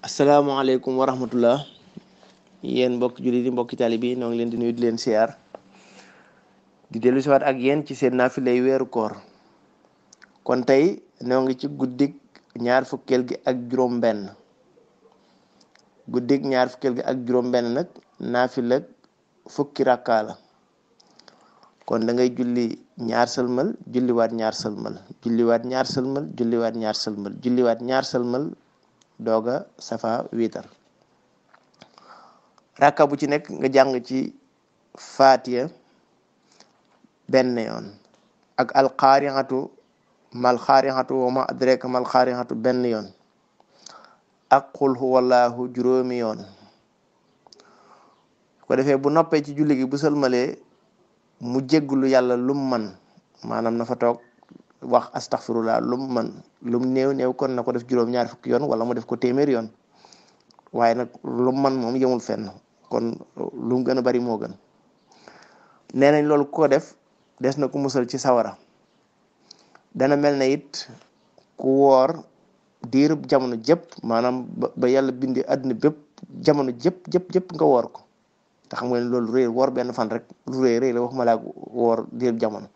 asalaamaaleykum wa rahmatullah yéen mbokki jullit yi mbokki taalibe yi noo ngi leen di nuyu di leen siyaar di dellu siwaat ak yéen ci seen naafilay weeru koor kon tey noo ngi ci guddik ñaar fukkeel gi ak juróom benn guddik ñaar fukkeel gi ak juróom benn nag naafila fukki rakkaa la kon da ngay julli ñaar sëlmal julliwaat ñaar sëlmal julliwaat ñaar sëlmal julliwaat ñaar sëlmal julliwaat ñaar sëlmal dooga safa wiitar rakka bu ci nekk nga jàng ci faatiya benn yoon ak alxaarixatu mal xaarixatu wa ma adraka mal xaarixatu benn yoon ak xul huwallaahu juróomi yoon ko defee bu noppee ci julli gi bu sëlmalee mu jégglu yàlla lum man maanaam na fa toog wax astaxfirullah lum man lum néew kon na ko def juróom-ñaar fukki yoon wala mu def ko téeméer yoon waaye nag lum man moom yemul fenn kon lu gën a bari moo gën nee nañ loolu ku ko def des na ko musal ci sawara dana mel ne it ku woor diirub jamono jëpp maanaam ba yàlla bindi àdduna bépp jamono jëpp nga woor ko te xam nga ne loolu réy woor benn fan rek lu réy la waxuma laa woor diirub jamono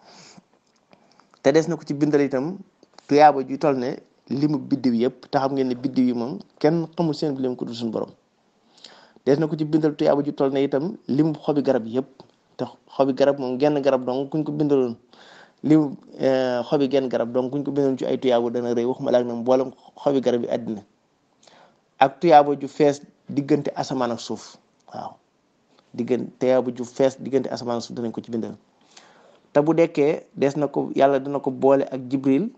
te des na ko ci bindal itam tuyaaba ju toll ne limu biddiw yëpp te xam ngeen ne biddiw yi moom kenn xamul seen bi lim ko dul suñu borom des na ko ci bindal tuyaaba ju toll ne itam limu xobi garab yëpp te xobi garab moom genn garab dong kuñ ko bindaloon limu xobi genn garab dong kuñ ko bindaloon ci ay tuyaaba dana rëy waxuma laa nag mboolem xobi garab yi àddina ak tuyaaba ju fees diggante asamaan ak suuf waaw tuyaaba ju fees diggante asamaan ak suuf danañ ko ci bindal te bu dekkee des na ko yàlla dana ko boole ak jibril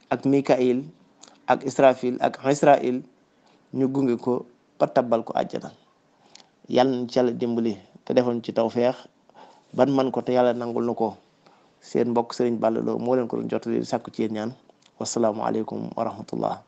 ak mikail ak israfil ak israil ñu gunge ko ba tabbal ko àjjana yàlla nañ ci yàlla dimbali te defoon ci tawfeex ban man ko te yàlla nangul na ko seen mbokk Sëriñ Balla Lo moo leen ko doon jottali sàkku ci yéen ñaan wasalaamualeykum wa rahmatullah